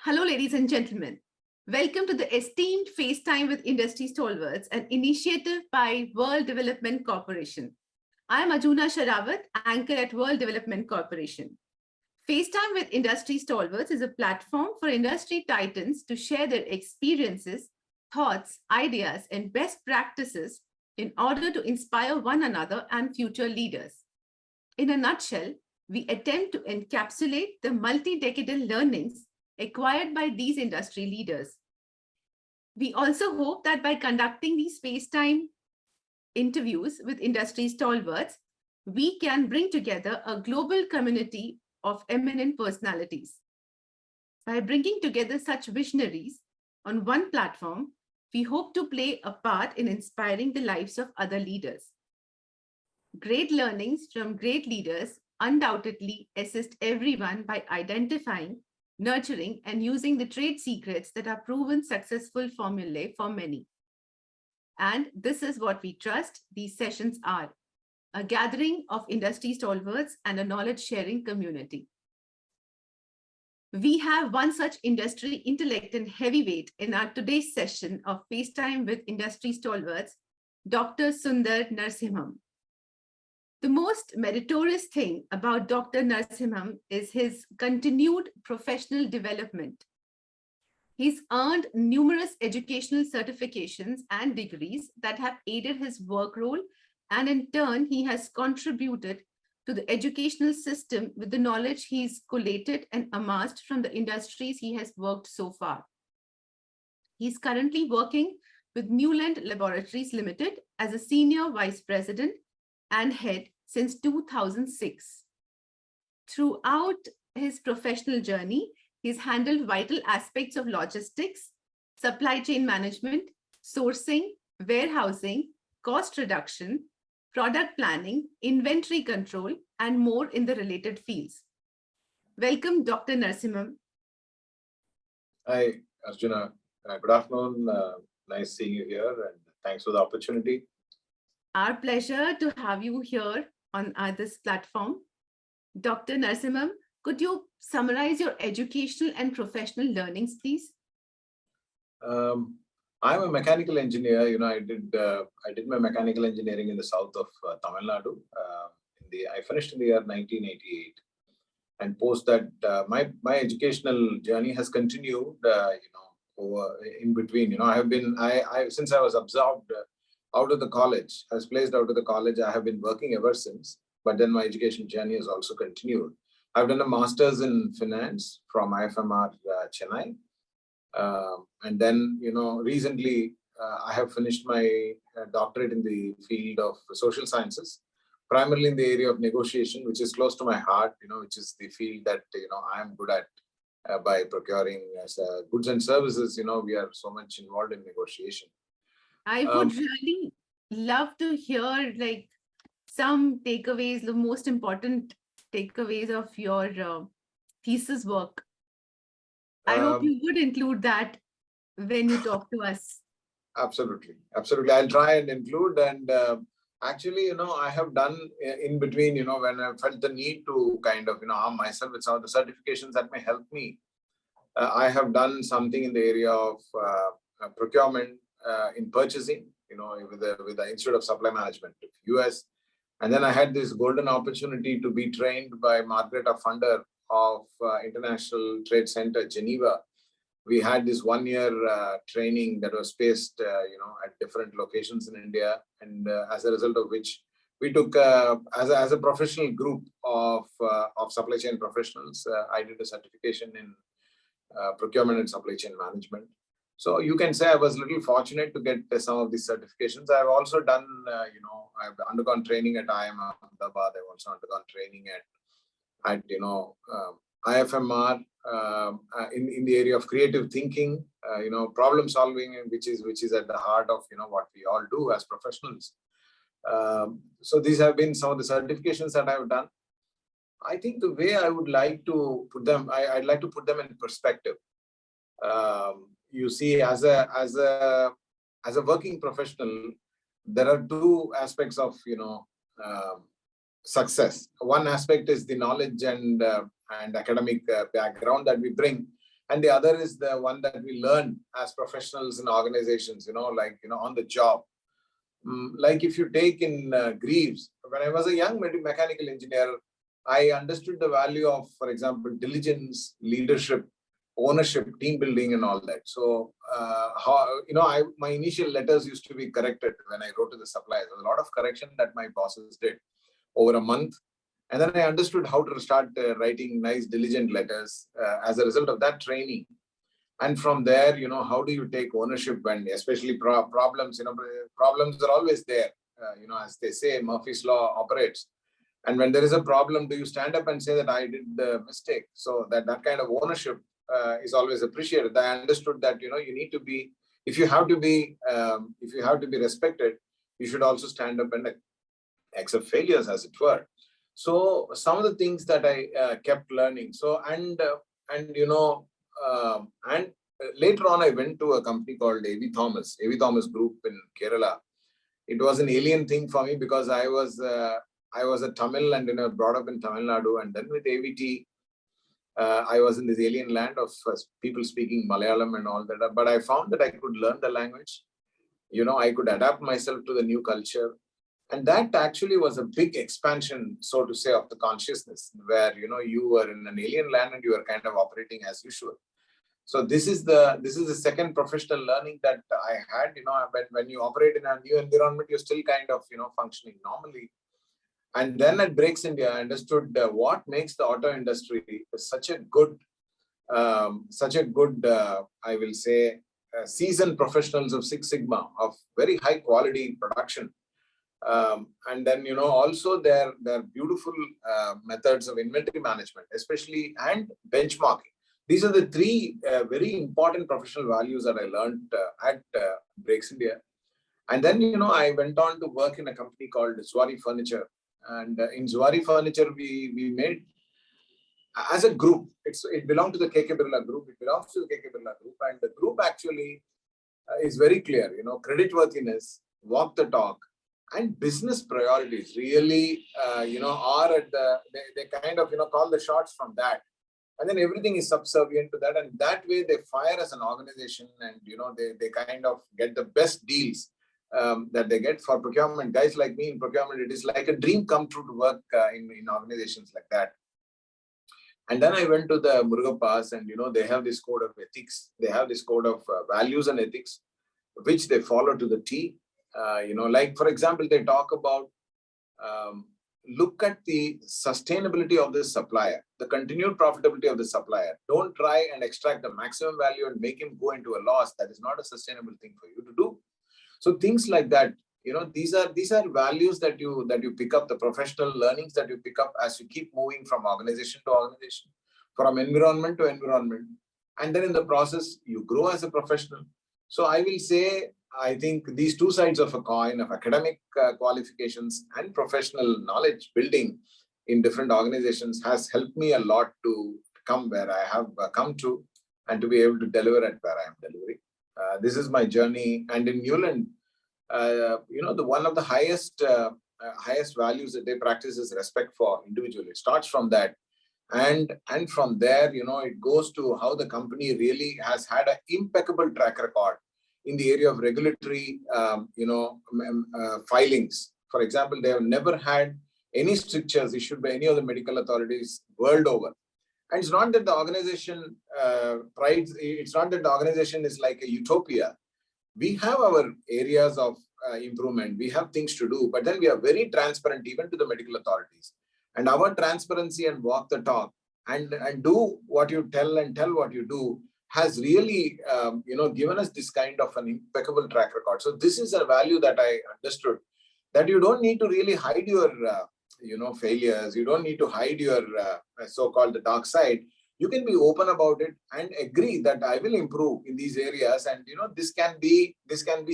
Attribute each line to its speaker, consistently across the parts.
Speaker 1: Hello, ladies and gentlemen. Welcome to the Esteemed FaceTime with Industry Stalwarts, an initiative by World Development Corporation. I am Ajuna Sharawat, anchor at World Development Corporation. FaceTime with Industry Stalwarts is a platform for industry titans to share their experiences, thoughts, ideas, and best practices in order to inspire one another and future leaders. In a nutshell, we attempt to encapsulate the multi-decadal learnings acquired by these industry leaders. We also hope that by conducting these FaceTime interviews with industry stalwarts, we can bring together a global community of eminent personalities. By bringing together such visionaries on one platform, we hope to play a part in inspiring the lives of other leaders. Great learnings from great leaders undoubtedly assist everyone by identifying, nurturing, and using the trade secrets that are proven successful formulae for many. And this is what we trust these sessions are: a gathering of industry stalwarts and a knowledge-sharing community. We have one such industry intellect and heavyweight in our today's session of FaceTime with Industry Stalwarts, Dr. Sundar Narasimhan. The most meritorious thing about Dr. Narasimhan is his continued professional development. He's earned numerous educational certifications and degrees that have aided his work role, and in turn, he has contributed to the educational system with the knowledge he's collated and amassed from the industries he has worked so far. He's currently working with Neuland Laboratories Limited as a senior vice president and head since 2006. Throughout his professional journey, he's handled vital aspects of logistics, supply chain management, sourcing, warehousing, cost reduction, product planning, inventory control, and more in the related fields. Welcome, Dr. Narasimhan.
Speaker 2: Hi, Arjuna. Good afternoon. Nice seeing you here, and thanks for the opportunity.
Speaker 1: Our pleasure to have you here on this platform. Dr. Narasimhan, could you summarize your educational and professional learnings, please?
Speaker 2: I'm a mechanical engineer. I did my mechanical engineering in the south of Tamil Nadu. I finished in the year 1988, and post that, my educational journey has continued. In between, since I was absorbed out of the college, I was placed out of the college. I have been working ever since, but then my education journey has also continued. I've done a master's in finance from IFMR Chennai. And then, recently I have finished my doctorate in the field of social sciences, primarily in the area of negotiation, which is close to my heart, which is the field that, I am good at by procuring goods and services. We are so much involved in negotiation.
Speaker 1: I would really love to hear some takeaways, the most important takeaways of your thesis work. I hope you would include that when you talk to us.
Speaker 2: Absolutely. I'll try and include. And actually, I have done in between, when I felt the need to kind of, arm myself with some of the certifications that may help me. I have done something in the area of procurement, in purchasing, with the Institute of Supply Management of US. And then I had this golden opportunity to be trained by Margaret, a funder of International Trade Center, Geneva. We had this 1-year training that was spaced, at different locations in India. And as a result of which, we took, as a professional group of supply chain professionals, I did a certification in procurement and supply chain management. So you can say I was a little fortunate to get some of these certifications. I've also done, I've undergone training at IIM Ahmedabad. I've also undergone training at IFMR in the area of creative thinking, problem solving, which is at the heart of what we all do as professionals. So these have been some of the certifications that I've done. I think the way I would like to put them, I'd like to put them in perspective. You see, as a working professional, there are two aspects of success. One aspect is the knowledge and academic background that we bring, And the other is the one that we learn as professionals in organizations, on the job. Like if you take in Greaves, when I was a young mechanical engineer, I understood the value of, for example, diligence, leadership, ownership, team building, and all that. So, my initial letters used to be corrected when I wrote to the suppliers. There was a lot of correction that my bosses did over a month. And then I understood how to start writing nice, diligent letters as a result of that training. And from there, how do you take ownership when, especially problems, problems are always there. As they say, Murphy's Law operates. And when there is a problem, do you stand up and say that I did the mistake? So that kind of ownership is always appreciated. I understood that, you need to be, if you have to be respected, you should also stand up and accept failures, as it were. So some of the things that I kept learning. So, and later on, I went to a company called A.V. Thomas Group in Kerala. It was an alien thing for me because I was a Tamil and brought up in Tamil Nadu, and then with AVT, I was in this alien land of people speaking Malayalam and all that. But I found that I could learn the language. I could adapt myself to the new culture. And that actually was a big expansion, so to say, of the consciousness, where, you were in an alien land and you were kind of operating as usual. So this is the second professional learning that I had. When you operate in a new environment, you're still kind of, functioning normally. And then at Breaks India, I understood what makes the auto industry such a good, I will say, seasoned professionals of Six Sigma, of very high quality production. And then, also their beautiful methods of inventory management, especially, and benchmarking. These are the three very important professional values that I learned at Breaks India. And then, I went on to work in a company called Zuari Furniture. And in Zuari Furniture, we made, as a group, it belonged to the KK Birla Group. It belongs to the KK Birla Group. And the group actually is very clear, creditworthiness, walk the talk, and business priorities really, are at they kind of, call the shots from that. And then everything is subservient to that. And that way they fire as an organization, and, they kind of get the best deals that they get for procurement. Guys like me in procurement, it is like a dream come true to work in organizations like that. And then I went to the Murugappas, and, they have this code of ethics. They have this code of values and ethics, which they follow to the T. Like, for example, they talk about look at the sustainability of the supplier, the continued profitability of the supplier. Don't try and extract the maximum value and make him go into a loss. That is not a sustainable thing for you to do. So things like that, these are values that you pick up, the professional learnings that you pick up as you keep moving from organization to organization, from environment to environment. And then in the process, you grow as a professional. So I will say, I think these two sides of a coin of academic qualifications and professional knowledge building in different organizations has helped me a lot to come where I have come to, and to be able to deliver at where I am delivering. This is my journey. And in Neuland, the one of the highest values that they practice is respect for individual. It starts from that. And from there, it goes to how the company really has had an impeccable track record in the area of regulatory, filings. For example, they have never had any strictures issued by any of the medical authorities world over. And it's not that the organization it's not that the organization is like a utopia. We have our areas of improvement. We have things to do, but then we are very transparent even to the medical authorities. And our transparency and walk the talk and do what you tell and tell what you do has really, given us this kind of an impeccable track record. So this is a value that I understood, that you don't need to really hide your, failures. You don't need to hide your so-called the dark side. You can be open about it and agree that I will improve in these areas. And, this can be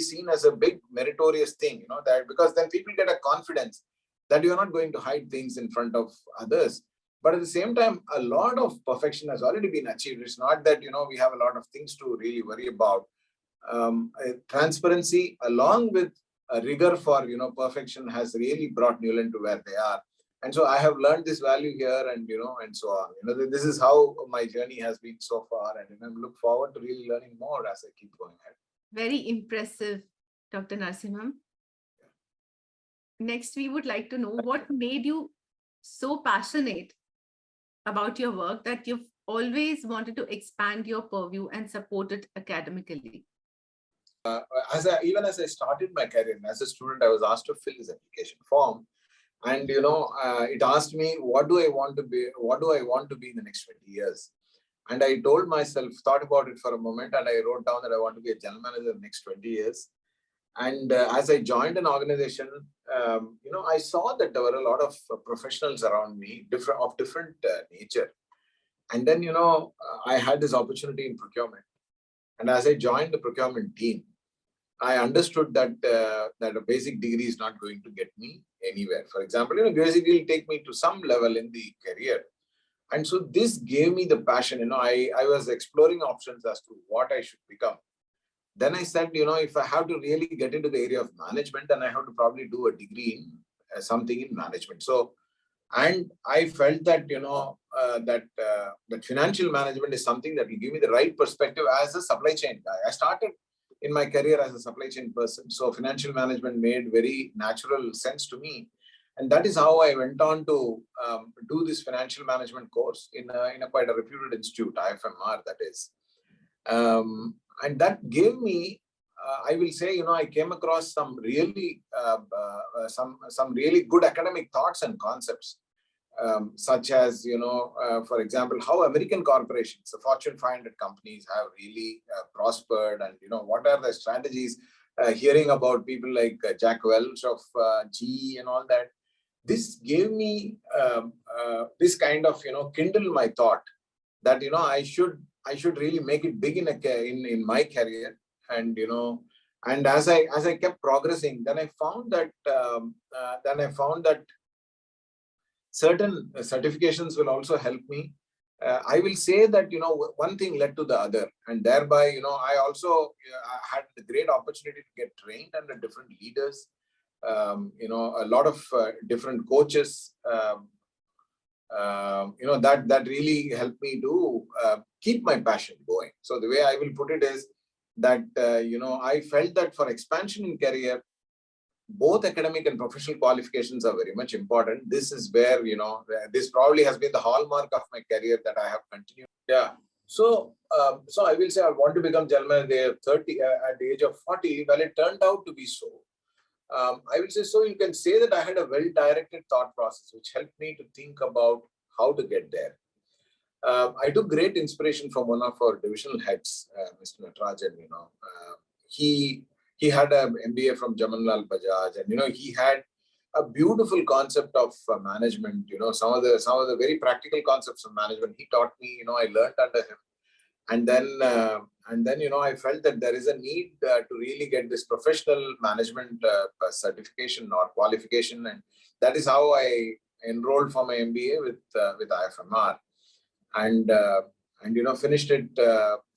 Speaker 2: seen as a big meritorious thing, that because then people get a confidence that you're not going to hide things in front of others. But at the same time, a lot of perfection has already been achieved. It's not that, we have a lot of things to really worry about. Transparency along with a rigor for, perfection has really brought Neuland to where they are. And so I have learned this value here, and and so on. This is how my journey has been so far, and I look forward to really learning more as I keep going ahead.
Speaker 1: Very impressive, Dr. Narasimhan. Next, we would like to know what made you so passionate about your work that you've always wanted to expand your purview and support it academically.
Speaker 2: Even as I started my career as a student, I was asked to fill this application form. And, it asked me, what do I want to be? What do I want to be in the next 20 years? And I told myself, thought about it for a moment, and I wrote down that I want to be a general manager in the next 20 years. And as I joined an organization, I saw that there were a lot of professionals around me, different nature. And then, I had this opportunity in procurement. And as I joined the procurement team, I understood that that a basic degree is not going to get me anywhere. For example, basically will take me to some level in the career. And so this gave me the passion. I was exploring options as to what I should become. Then I said, if I have to really get into the area of management, then I have to probably do a degree in something in management. So, and I felt that, that financial management is something that will give me the right perspective as a supply chain guy. I started in my career as a supply chain person. So financial management made very natural sense to me. And that is how I went on to do this financial management course in a quite a reputed institute, IFMR, that is. And that gave me, I will say, I came across some really, some really good academic thoughts and concepts, such as, for example, how American corporations, the Fortune 500 companies, have really prospered, and what are the strategies. Hearing about people like Jack Welch of GE and all that, this gave me this kind of kindle my thought that I should really make it big in my career. And and as I kept progressing, then I found that certain certifications will also help me. I will say that one thing led to the other, and thereby I also had the great opportunity to get trained under different leaders, a lot of different coaches, that really helped me to keep my passion going. So the way I will put it is that I felt that for expansion in career, both academic and professional qualifications are very much important. This is where, this probably has been the hallmark of my career that I have continued. Yeah. So, so I will say I want to become general manager at 30, at the age of 40. Well, it turned out to be so. I will say, so you can say that I had a well-directed thought process, which helped me to think about how to get there. I took great inspiration from one of our divisional heads, Mr. Natarajan. He had an MBA from Jamanlal Bajaj, and he had a beautiful concept of management. Some of the very practical concepts of management he taught me. I learned under him, and then I felt that there is a need to really get this professional management certification or qualification, and that is how I enrolled for my MBA with IFMR, and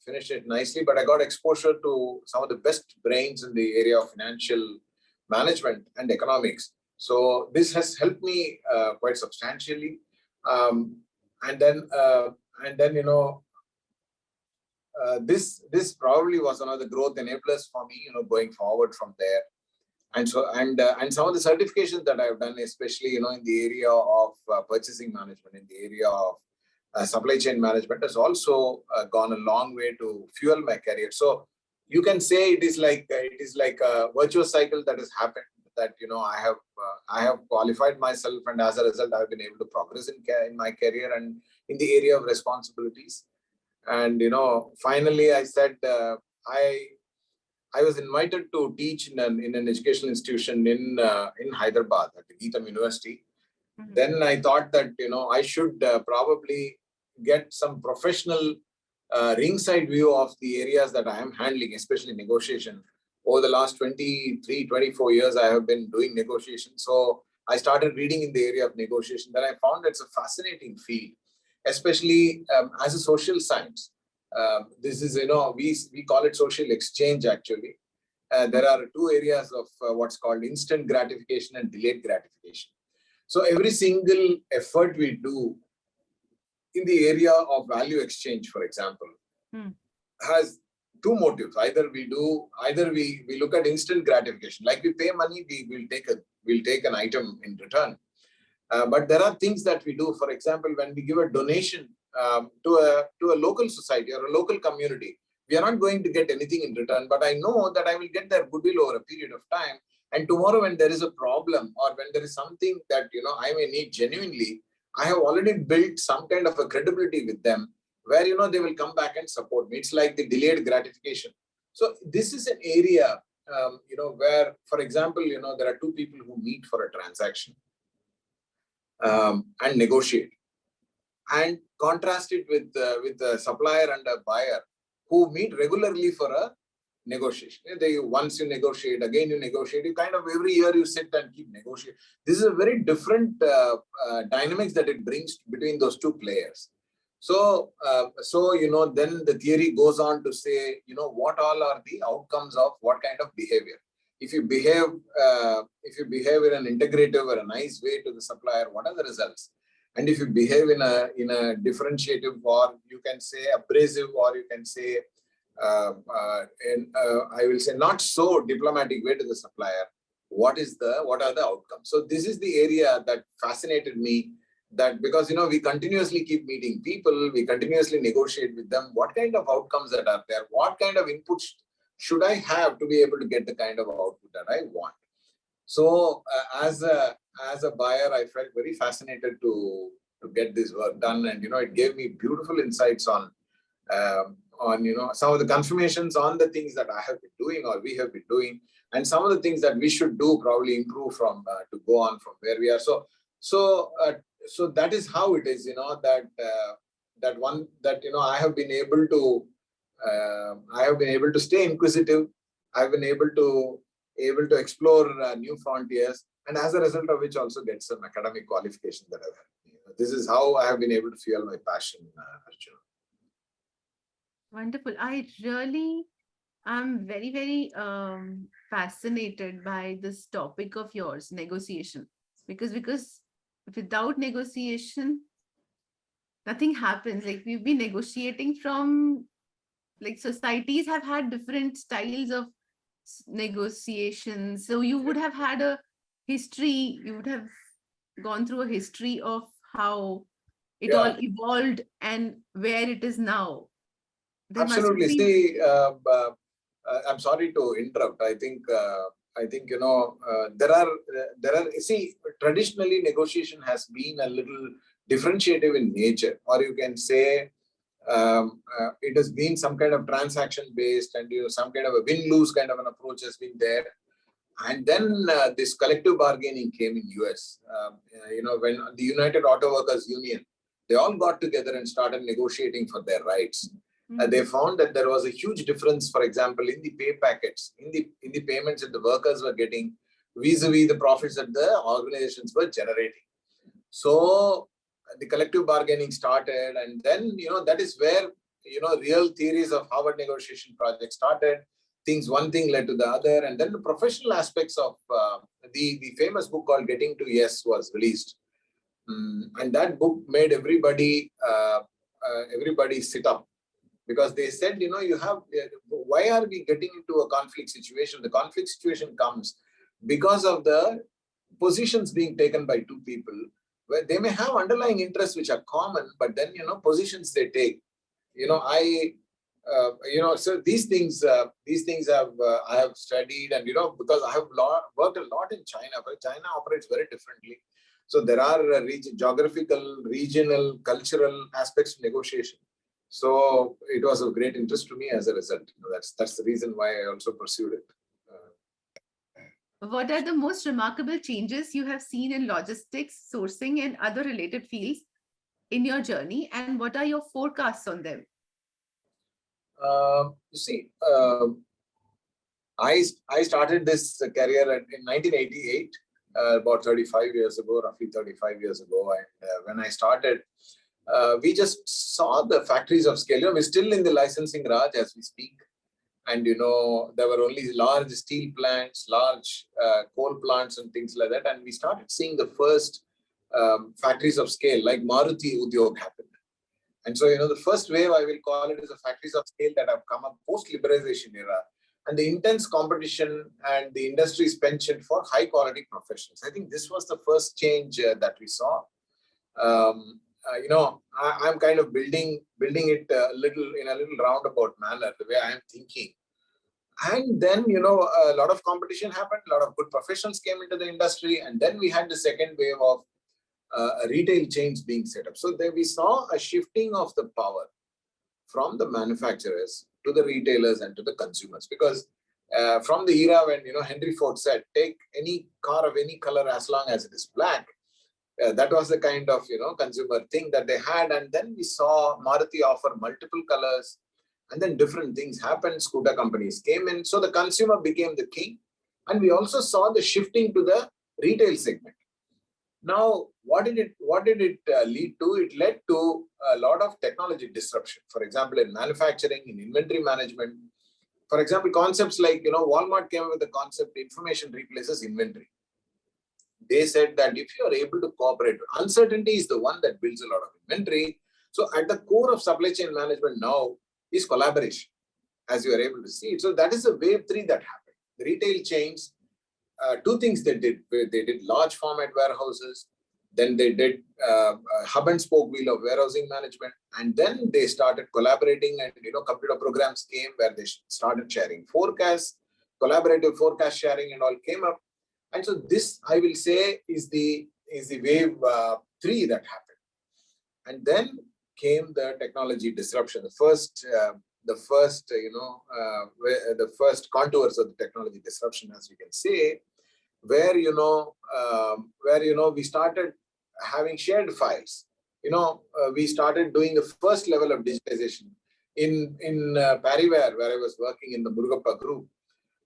Speaker 2: finished it nicely. But I got exposure to some of the best brains in the area of financial management and economics. So this has helped me quite substantially. And then this probably was one of the growth enablers for me, going forward from there. And so and some of the certifications that I've done, especially in the area of purchasing management, in the area of supply chain management, has also gone a long way to fuel my career. So you can say it is like a virtuous cycle that has happened. That I have qualified myself, and as a result, I've been able to progress in my career and in the area of responsibilities. And finally, I said I was invited to teach in an educational institution in Hyderabad at the Geetham University. Mm-hmm. Then I thought that I should probably get some professional ringside view of the areas that I am handling, especially negotiation. Over the last 23, 24 years, I have been doing negotiation. So I started reading in the area of negotiation. Then I found it's a fascinating field, especially as a social science. This is, we call it social exchange actually. There are two areas of what's called instant gratification and delayed gratification. So every single effort we do in the area of value exchange, for example, has two motives. Either we look at instant gratification, like we pay money, we'll take an item in return. But there are things that we do. For example, when we give a donation to a local society or a local community, we are not going to get anything in return, but I know that I will get their goodwill over a period of time. And tomorrow, when there is a problem or when there is something that I may need genuinely, I have already built some kind of a credibility with them, where they will come back and support me. It's like the delayed gratification. So this is an area where, for example, there are two people who meet for a transaction and negotiate, and contrast it with the supplier and a buyer who meet regularly for a negotiation. Once you negotiate, again you negotiate, you kind of every year you sit and keep negotiating. This is a very different dynamics that it brings between those two players. So, then the theory goes on to say, what all are the outcomes of what kind of behavior. If you behave in an integrative or a nice way to the supplier, what are the results? And if you behave in a differentiative, or you can say abrasive, or you can say I will say not so diplomatic way to the supplier, what are the outcomes? So this is the area that fascinated me, that because we continuously keep meeting people, we continuously negotiate with them, what kind of outcomes that are there, what kind of inputs should I have to be able to get the kind of output that I want. So as a buyer, I felt very fascinated to get this work done, and it gave me beautiful insights on some of the confirmations on the things that I have been doing or we have been doing, and some of the things that we should do, probably improve from to go on from where we are. So that is how it is, that I have been able to stay inquisitive. I've been able to explore new frontiers, and as a result of which also get some academic qualification that I've had. This is how I have been able to fuel my passion, Arjuna.
Speaker 1: Wonderful. I really am very, very fascinated by this topic of yours, negotiation, because without negotiation, nothing happens. Like, we've been negotiating from, like, societies have had different styles of negotiations. So you would have had a history, you would have gone through a history of how it all evolved and where it is now. There
Speaker 2: Absolutely.
Speaker 1: must be...
Speaker 2: See, I'm sorry to interrupt. I think there are. See, traditionally negotiation has been a little differentiative in nature, or you can say it has been some kind of transaction based, and some kind of a win-lose kind of an approach has been there. And then this collective bargaining came in US. When the United Auto Workers Union, they all got together and started negotiating for their rights. They found that there was a huge difference, for example, in the pay packets, in the payments that the workers were getting vis-a-vis the profits that the organizations were generating. So the collective bargaining started, and then that is where real theories of Harvard negotiation project started. One thing led to the other, and then the professional aspects of the famous book called Getting to Yes was released, and that book made everybody sit up, because they said, why are we getting into a conflict situation? The conflict situation comes because of the positions being taken by two people, where they may have underlying interests which are common, but then positions they take. So these things I have studied, and because I have worked a lot in China, but China operates very differently. So there are geographical, regional, cultural aspects of negotiation. So it was of great interest to me as a result. That's the reason why I also pursued it.
Speaker 1: What are the most remarkable changes you have seen in logistics, sourcing, and other related fields in your journey, and what are your forecasts on them?
Speaker 2: I started this career in 1988, about 35 years ago, roughly 35 years ago. And when I started, we just saw the factories of scale. We're still in the licensing Raj as we speak. And, there were only large steel plants, large coal plants and things like that. And we started seeing the first factories of scale like Maruti Udyog happened. And so, the first wave, I will call it, is the factories of scale that have come up post-liberalization era, and the intense competition and the industry's penchant for high-quality professionals. I think this was the first change that we saw. I'm kind of building it a little roundabout manner, the way I am thinking. And then, a lot of competition happened, a lot of good professionals came into the industry, and then we had the second wave of retail chains being set up. So there we saw a shifting of the power from the manufacturers to the retailers and to the consumers. Because from the era when, Henry Ford said, take any car of any color as long as it is black, that was the kind of, consumer thing that they had. And then we saw Maruti offer multiple colors, and then different things happened. Scooter companies came in. So the consumer became the king. And we also saw the shifting to the retail segment. Now, what did it lead to? It led to a lot of technology disruption. For example, in manufacturing, in inventory management. For example, concepts like, Walmart came up with the concept information replaces inventory. They said that if you are able to cooperate, uncertainty is the one that builds a lot of inventory. So at the core of supply chain management now is collaboration, as you are able to see. So that is the wave 3 that happened. The retail chains, two things they did. They did large format warehouses, then they did hub and spoke wheel of warehousing management, and then they started collaborating, and computer programs came where they started sharing forecasts, collaborative forecast sharing and all came up. And so this, I will say, is the wave 3 that happened. And then came the technology disruption, the first contours of the technology disruption, as we can say, where we started having shared files. We started doing the first level of digitization in Pariware, where I was working in the Murugappa group.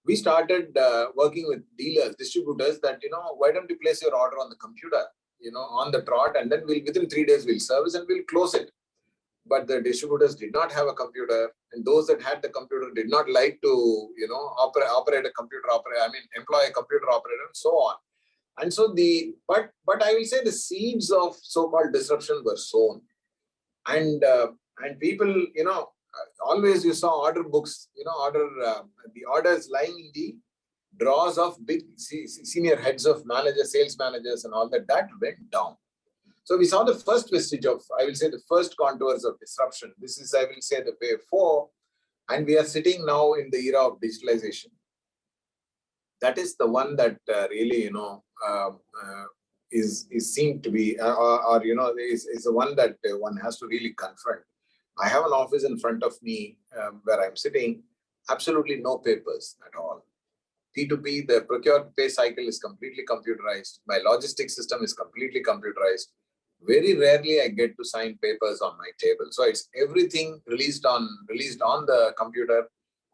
Speaker 2: We started working with dealers, distributors, that why don't you place your order on the computer, on the trot, and then within 3 days we'll service and we'll close it. But the distributors did not have a computer, and those that had the computer did not like to, operate a computer employ a computer operator, and so on. And so but I will say the seeds of so-called disruption were sown, and people, always you saw order books, the orders lying in the drawers of big senior heads of managers, sales managers, and all that. That went down. So we saw the first vestige of, I will say, the first contours of disruption. This is, I will say, the wave 4, and we are sitting now in the era of digitalization. That is the one that really, is seen to be, is the one that one has to really confront. I have an office in front of me where I'm sitting, absolutely no papers at all. P2P, the procure-to-pay cycle is completely computerized. My logistics system is completely computerized. Very rarely I get to sign papers on my table. So it's everything released on the computer,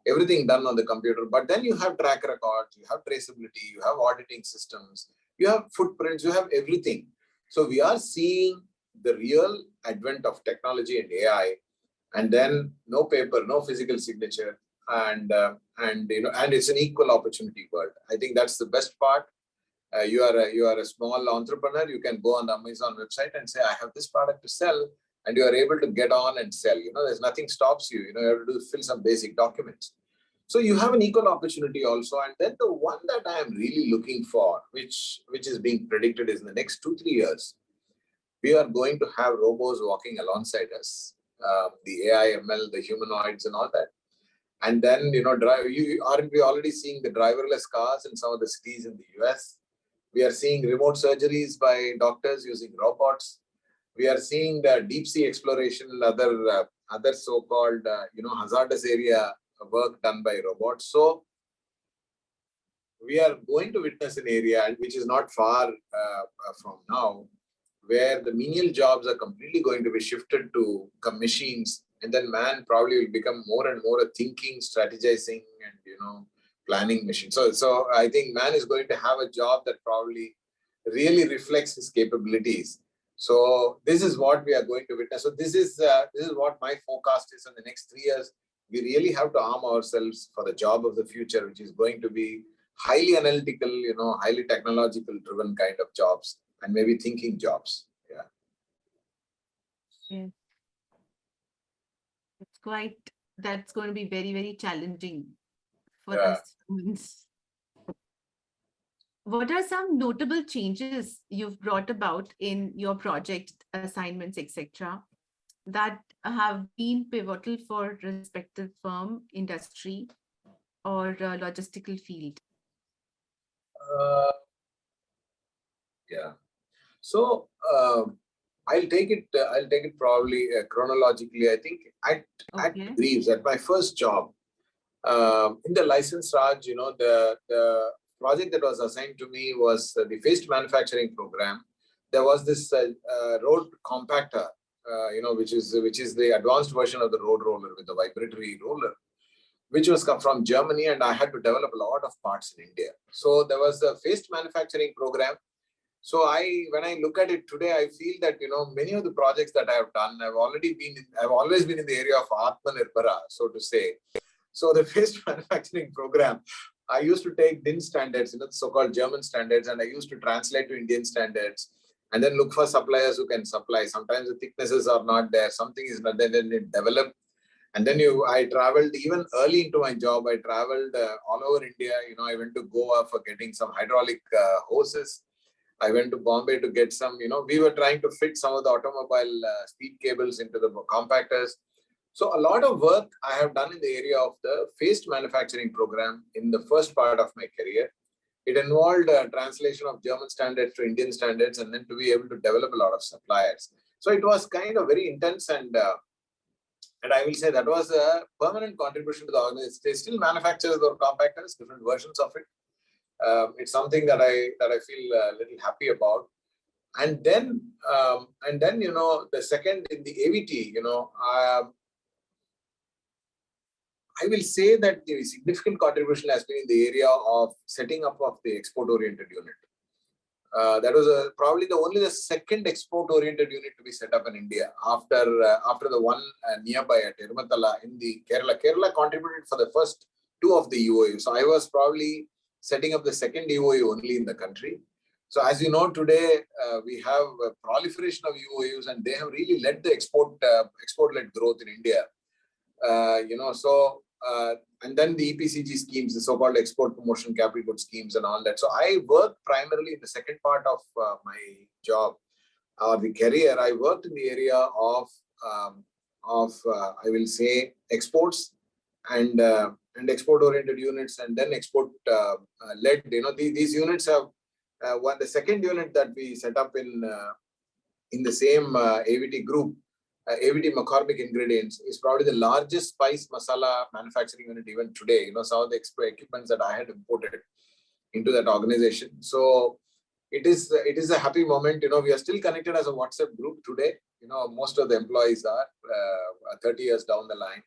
Speaker 2: everything done on the computer. But then you have track records, you have traceability, you have auditing systems, you have footprints, you have everything. So we are seeing the real advent of technology and AI, and then no paper, no physical signature, and it's an equal opportunity world. I think that's the best part. You are a small entrepreneur. You can go on the Amazon website and say, I have this product to sell, and you are able to get on and sell. There's nothing stops you. You have to fill some basic documents. So you have an equal opportunity also. And then the one that I am really looking for, which is being predicted, is in the next 2-3 years, we are going to have robots walking alongside us, the AI, ML, the humanoids, and all that. And then, aren't we already seeing the driverless cars in some of the cities in the US? We are seeing remote surgeries by doctors using robots. We are seeing the deep sea exploration and other so-called, hazardous area work done by robots. So we are going to witness an area which is not far from now, where the menial jobs are completely going to be shifted to machines, and then man probably will become more and more a thinking, strategizing, and planning machine. So I think man is going to have a job that probably really reflects his capabilities. So this is what we are going to witness. So this is what my forecast is in the next 3 years. We really have to arm ourselves for the job of the future, which is going to be highly analytical, highly technological driven kind of jobs. and maybe thinking jobs. Yeah.
Speaker 1: Yes. That's going to be very, very challenging for
Speaker 2: Yeah.
Speaker 1: us humans. What are some notable changes you've brought about in your project assignments, etc., that have been pivotal for respective firm, industry, or logistical field?
Speaker 2: Uh, yeah. So I'll take it. I'll take it probably chronologically. I think at
Speaker 1: Okay.
Speaker 2: Greaves, at my first job in the license Raj, the project that was assigned to me was the phased manufacturing program. There was this road compactor, which is the advanced version of the road roller with the vibratory roller, which was come from Germany, and I had to develop a lot of parts in India. So there was a phased manufacturing program. So when I look at it today, I feel that many of the projects that I have done, I've always been in the area of Atmanirbhara, so to say. So the phased manufacturing program, I used to take DIN standards, the so-called German standards, and I used to translate to Indian standards, and then look for suppliers who can supply. Sometimes the thicknesses are not there, something is not there, then it developed. And then I traveled even early into my job. I traveled all over India. I went to Goa for getting some hydraulic hoses. I went to Bombay to get some, we were trying to fit some of the automobile speed cables into the compactors. So a lot of work I have done in the area of the phased manufacturing program in the first part of my career. It involved translation of German standards to Indian standards, and then to be able to develop a lot of suppliers. So it was kind of very intense, and I will say that was a permanent contribution to the organization. They still manufacture their compactors, different versions of it. It's something that I feel a little happy about. And then the second in the AVT, I will say that the significant contribution has been in the area of setting up of the export-oriented unit. That was probably the second export-oriented unit to be set up in India after the one nearby at Irmatala in the Kerala. Kerala contributed for the first two of the EOU. So I was probably setting up the second EOU only in the country. So as you know, today we have a proliferation of EOUs, and they have really led the export-led growth in India. And then the EPCG schemes, the so-called export promotion capital goods schemes and all that. So I worked primarily in the second part of my job or the career. I worked in the area of I will say exports and export-oriented units, and then export-led. These units have the second unit that we set up in the same AVT group. AVT McCormick Ingredients is probably the largest spice masala manufacturing unit even today. Some of the equipments that I had imported into that organization. So it is a happy moment. We are still connected as a WhatsApp group today. Most of the employees are 30 years down the line.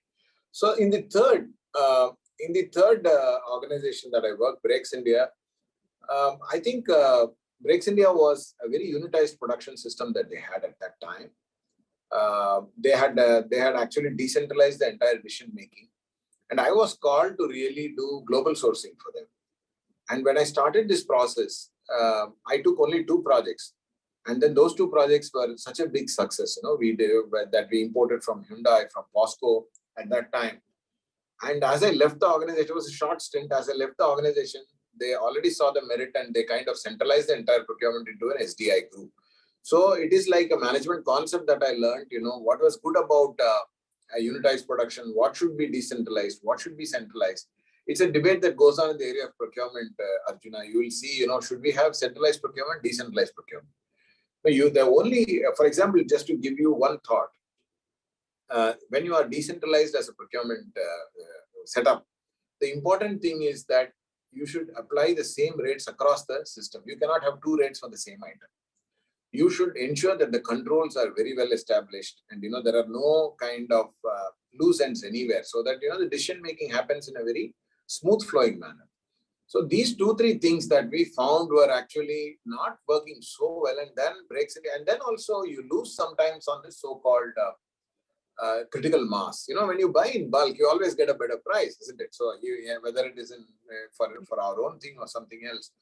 Speaker 2: So in the third organization that I work, Breaks India, I think Breaks India was a very unitized production system that they had at that time. They had actually decentralized the entire decision making, and I was called to really do global sourcing for them. And when I started this process, I took only 2 projects, and then those 2 projects were such a big success. We imported from Hyundai, from POSCO at that time. And as I left the organization, it was a short stint. As I left the organization, they already saw the merit, and they kind of centralized the entire procurement into an SDI group. So it is like a management concept that I learned, what was good about a unitized production, what should be decentralized, what should be centralized. It's a debate that goes on in the area of procurement, Arjuna. You will see, should we have centralized procurement, decentralized procurement? For example, just to give you one thought, when you are decentralized as a procurement setup, the important thing is that you should apply the same rates across the system. You cannot have 2 rates for the same item. You should ensure that the controls are very well established, and there are no kind of loose ends anywhere, so that the decision making happens in a very smooth flowing manner. So these 2-3 things that we found were actually not working so well, and then breaks it, and then also you lose sometimes on this so-called critical mass. When you buy in bulk, you always get a better price, isn't it? So whether it is for our own thing or something else.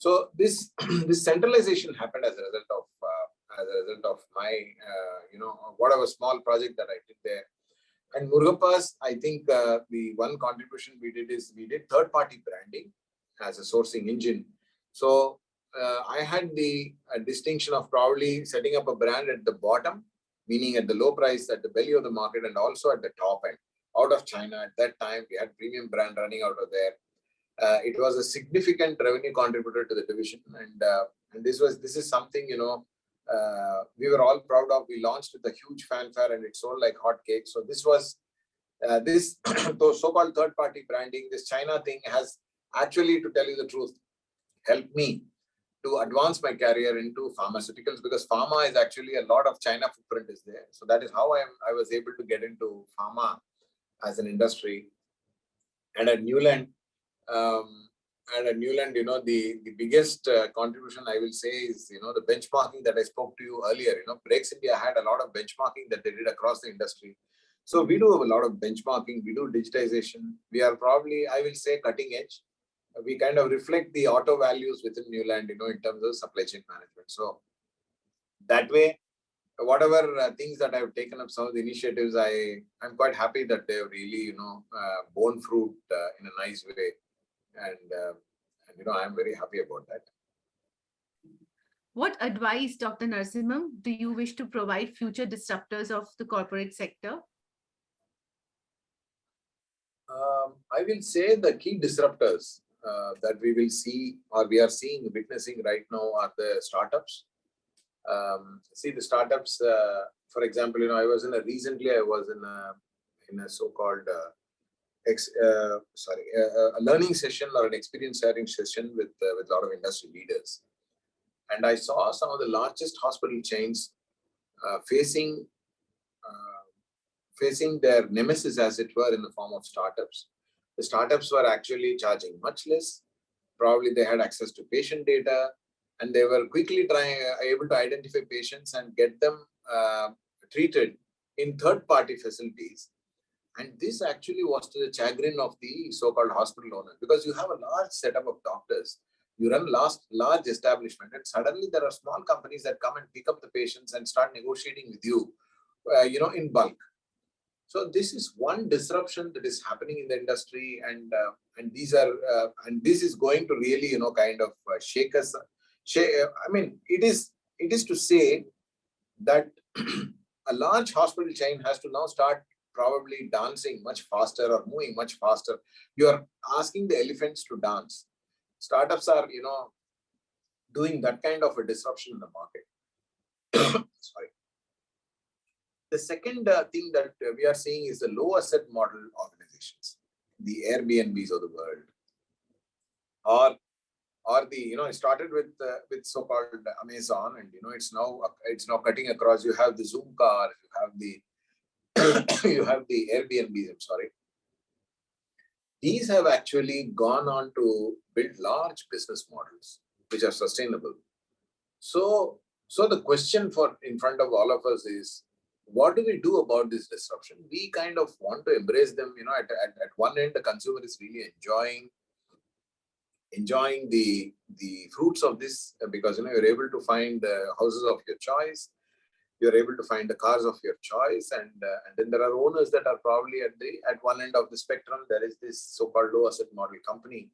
Speaker 2: So this this centralization happened as a result of my whatever small project that I did there. And Murugapas, I think the one contribution we did is we did third-party branding as a sourcing engine. So I had the distinction of probably setting up a brand at the bottom, meaning at the low price, at the belly of the market, and also at the top end. Out of China at that time, we had premium brand running out of there. It was a significant revenue contributor to the division, and this is something we were all proud of. We launched with a huge fanfare, and it sold like hotcakes. So this was this so-called third-party branding. This China thing has actually, to tell you the truth, helped me to advance my career into pharmaceuticals, because pharma is actually a lot of China footprint is there. So that is how I was able to get into pharma as an industry. And at Neuland, the biggest contribution I will say is, the benchmarking that I spoke to you earlier. Breaks India had a lot of benchmarking that they did across the industry. So we do a lot of benchmarking, we do digitization. We are probably, I will say, cutting edge. We kind of reflect the auto values within Neuland, in terms of supply chain management. So that way, whatever things that I've taken up, some of the initiatives, I'm quite happy that they've really, borne fruit in a nice way. And I'm very happy about that.
Speaker 1: What advice, Dr. Narasimhan, do you wish to provide future disruptors of the corporate sector?
Speaker 2: I will say the key disruptors that we will see, or we are witnessing right now, are the startups. See, the startups, for example, I was in a so-called a learning session or an experience sharing session with a lot of industry leaders. And I saw some of the largest hospital chains facing their nemesis, as it were, in the form of startups. The startups were actually charging much less. Probably they had access to patient data, and they were quickly able to identify patients and get them treated in third-party facilities. And this actually was to the chagrin of the so-called hospital owner, because you have a large setup of doctors, you run large establishment, and suddenly there are small companies that come and pick up the patients and start negotiating with you, in bulk. So this is one disruption that is happening in the industry, and this is going to really, kind of shake us. I mean, it is to say that a large hospital chain has to now start probably dancing much faster or moving much faster. You are asking the elephants to dance. Startups are, doing that kind of a disruption in the market. Sorry. The second thing that we are seeing is the low asset model organizations, the Airbnbs of the world, or the, it started with so-called Amazon, and it's now cutting across. You have the Zoom car, you have the Airbnbs. I'm sorry. These have actually gone on to build large business models which are sustainable. So the question in front of all of us is, what do we do about this disruption? We kind of want to embrace them. At one end, the consumer is really enjoying the fruits of this, because you're able to find the houses of your choice, you're able to find the cars of your choice, and then there are owners that are probably at one end of the spectrum. There is this so-called low asset model company.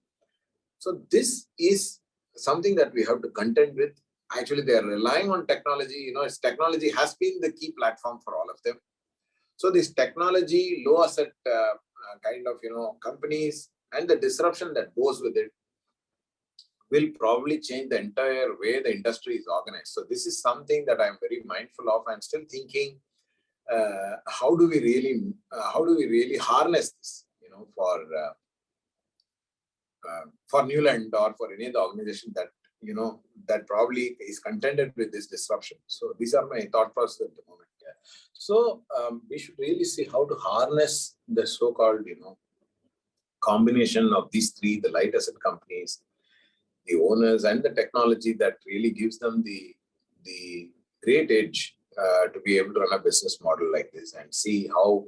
Speaker 2: So this is something that we have to contend with. Actually, they are relying on technology. Technology has been the key platform for all of them. So this technology, low asset kind of companies, and the disruption that goes with it will probably change the entire way the industry is organized. So this is something that I'm very mindful of. I'm still thinking, how do we really harness this, for Neuland or for any other organization that that probably is contended with this disruption. So these are my thought process at the moment. Yeah. So we should really see how to harness the so-called combination of these three: the light asset companies, the owners, and the technology that really gives them the great edge to be able to run a business model like this, and see how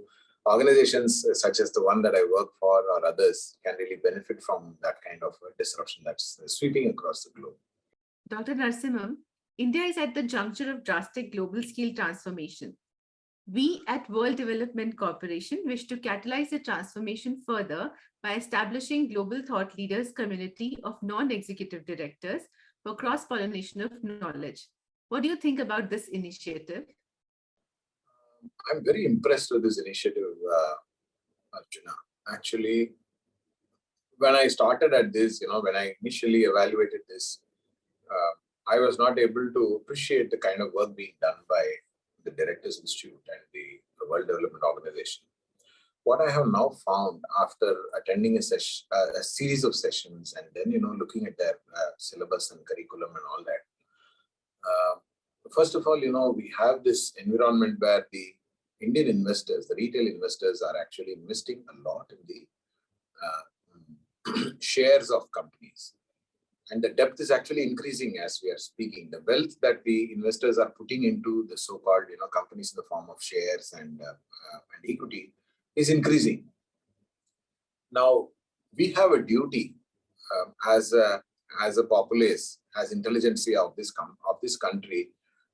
Speaker 2: organizations such as the one that I work for or others can really benefit from that kind of disruption that's sweeping across the globe.
Speaker 1: Dr. Narasimhan, India is at the juncture of drastic global scale transformation. We at World Development Corporation wish to catalyze the transformation further by establishing global thought leaders community of non-executive directors for cross-pollination of knowledge. What do you think about this initiative?
Speaker 2: I'm very impressed with this initiative, Arjuna. Actually, when I started at this, when I initially evaluated this, I was not able to appreciate the kind of work being done by the Directors Institute and the World Development Organization. What I have now found after attending a series of sessions and then, looking at their syllabus and curriculum and all that, first of all, we have this environment where the Indian investors, the retail investors are actually investing a lot in the shares of companies. And the depth is actually increasing as we are speaking. The wealth that the investors are putting into the so-called, companies in the form of shares and equity is increasing. Now, we have a duty as a populace, as intelligentsia of this country,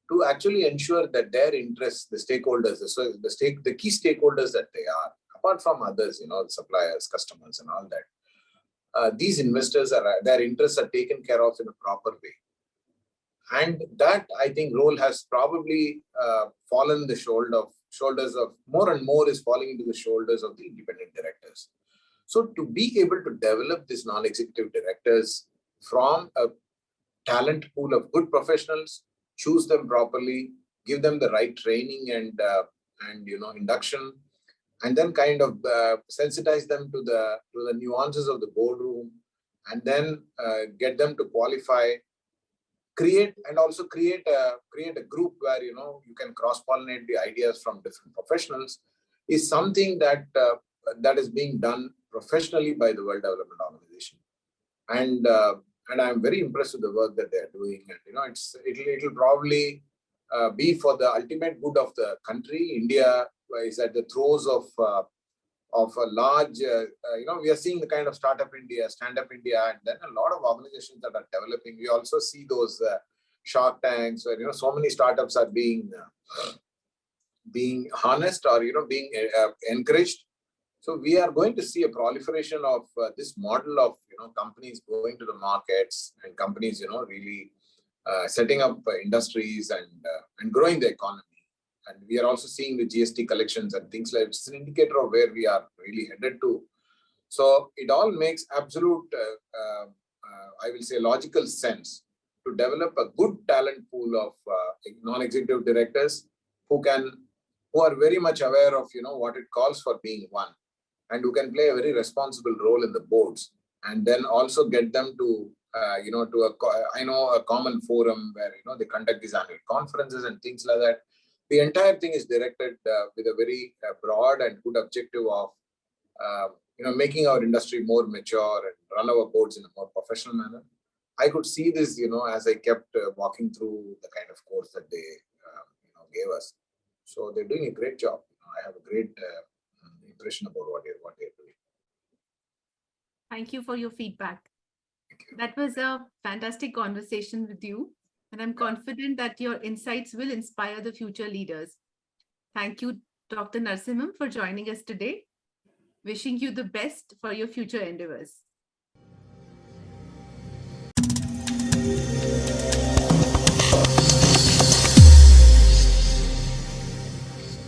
Speaker 2: to actually ensure that their interests, the stakeholders, the key stakeholders that they are, apart from others, suppliers, customers, and all that. These investors their interests are taken care of in a proper way. And that, I think, role has probably fallen the shoulders of more and more is falling into the shoulders of the independent directors. So to be able to develop these non-executive directors from a talent pool of good professionals, choose them properly, give them the right training and induction, and then kind of sensitize them to the nuances of the boardroom, and then get them to qualify, create a group where you can cross-pollinate the ideas from different professionals, is something that is being done professionally by the World Development Organization, and I'm very impressed with the work that they are doing, and it'll probably be for the ultimate good of the country. India is at the throes of a large, we are seeing the kind of startup India, stand-up India, and then a lot of organizations that are developing. We also see those Shark Tanks where, so many startups are being harnessed or, being encouraged. So we are going to see a proliferation of this model of, companies going to the markets and companies, really setting up industries and growing the economy. And we are also seeing the GST collections and things like it's an indicator of where we are really headed to. So it all makes absolute, I will say, logical sense to develop a good talent pool of non-executive directors who are very much aware of what it calls for being one, and who can play a very responsible role in the boards, and then also get them to a common forum where they conduct these annual conferences and things like that. The entire thing is directed with a very broad and good objective of making our industry more mature and run our boards in a more professional manner. I could see this, as I kept walking through the kind of course that they gave us. So they're doing a great job. I have a great impression about what they're doing.
Speaker 1: Thank you for your feedback. That was a fantastic conversation with you, and I'm confident that your insights will inspire the future leaders. Thank you, Dr. Narasimhan, for joining us today. Wishing you the best for your future endeavors.